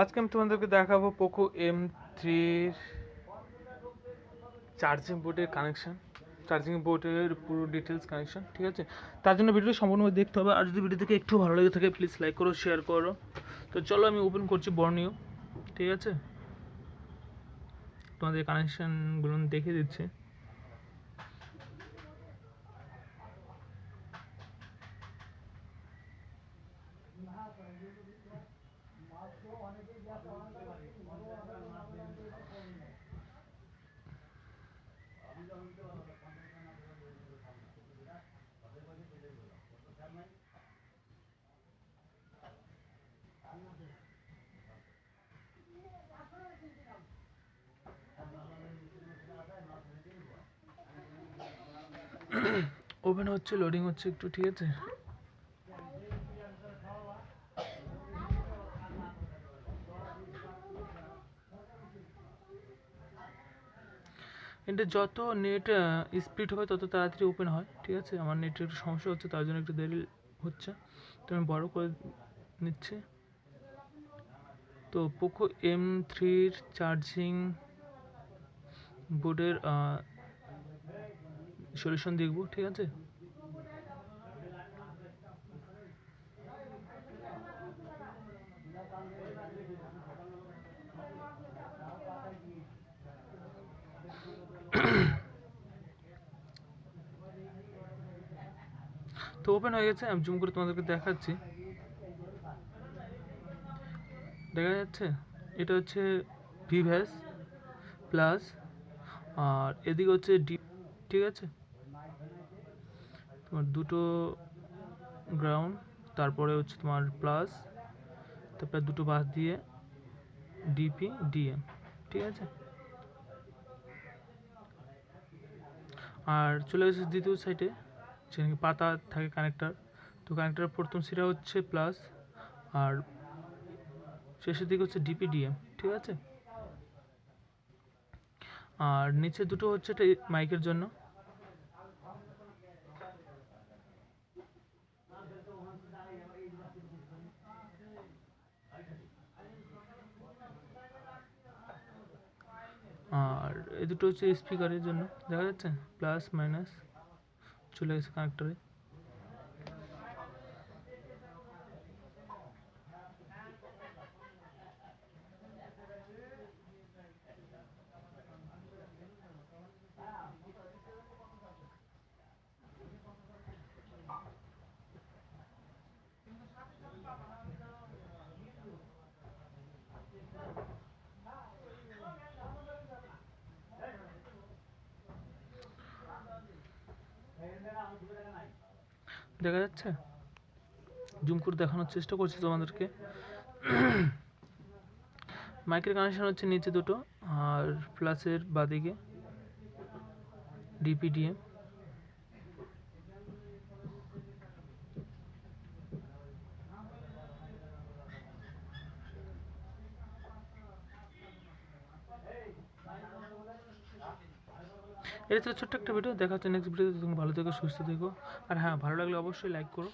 আজকে আমি তোমাদেরকে দেখাবো পোকো M3 চার্জিং বোর্ডের কানেকশান, চার্জিং বোর্ডের পুরো ডিটেলস কানেকশান। ঠিক আছে, তার জন্য ভিডিওটি সম্পূর্ণভাবে দেখতে হবে। আর যদি ভিডিও থেকে একটু ভালো লেগে থাকে প্লিজ লাইক করো, শেয়ার করো। তো চলো আমি ওপেন করছি বর্ণীয়। ঠিক আছে, তোমাদের কানেকশানগুলো দেখে দিচ্ছি। ওপেন হচ্ছে, লোডিং হচ্ছে একটু। ঠিক আছে, এটা যত নেট স্পিড হবে তত তাড়াতাড়ি ওপেন হয়। ঠিক আছে, আমার নেটের একটু সমস্যা হচ্ছে, তার জন্য একটু দেরি হচ্ছে, তো আমি বড়ো করে নিচ্ছি। তো পোকো M3 চার্জিং বোর্ডের সলিউশন দেখব। ঠিক আছে, তো ওপেন হয়ে গেছে। আমি জুম করে তোমাদেরকে দেখাচ্ছি, দেখা যাচ্ছে এটা হচ্ছে ভিভ্যাস প্লাস, আর এদিকে হচ্ছে ডিপ। ঠিক আছে, তোমার দুটো গ্রাউন্ড, তারপরে হচ্ছে তোমার প্লাস, তারপরে দুটো বাস দিয়ে ডিপি ডিএম। ঠিক আছে, আর চলে গেছে দ্বিতীয় সাইডে, যেখানে পাতা থাকে কানেক্টার। তো কানেক্টারের প্রথম সিরা হচ্ছে প্লাস, আর শেষের দিকে হচ্ছে ডিপি ডিএম। ঠিক আছে, আর নিচে দুটো হচ্ছে এটা মাইকের জন্য। আর এই দুটো হচ্ছে স্পিকারের জন্য, দেখা যাচ্ছে প্লাস মাইনাস চলে গেছে কানেক্টারে। দেখা যাচ্ছে, জুম করে দেখানোর চেষ্টা করছি তোমাদেরকে। মাইকের কানেকশন হচ্ছে নিচে দুটো, আর প্লাসের বাদিকে ডিপিডিএম। এটা ছিল ছোট্ট একটা ভিডিও, দেখা হচ্ছে নেক্সট ভিডিওতে। তুমি ভালো থেকো, সুস্থ থেকো, আর হ্যাঁ, ভালো লাগলে অবশ্যই লাইক করো।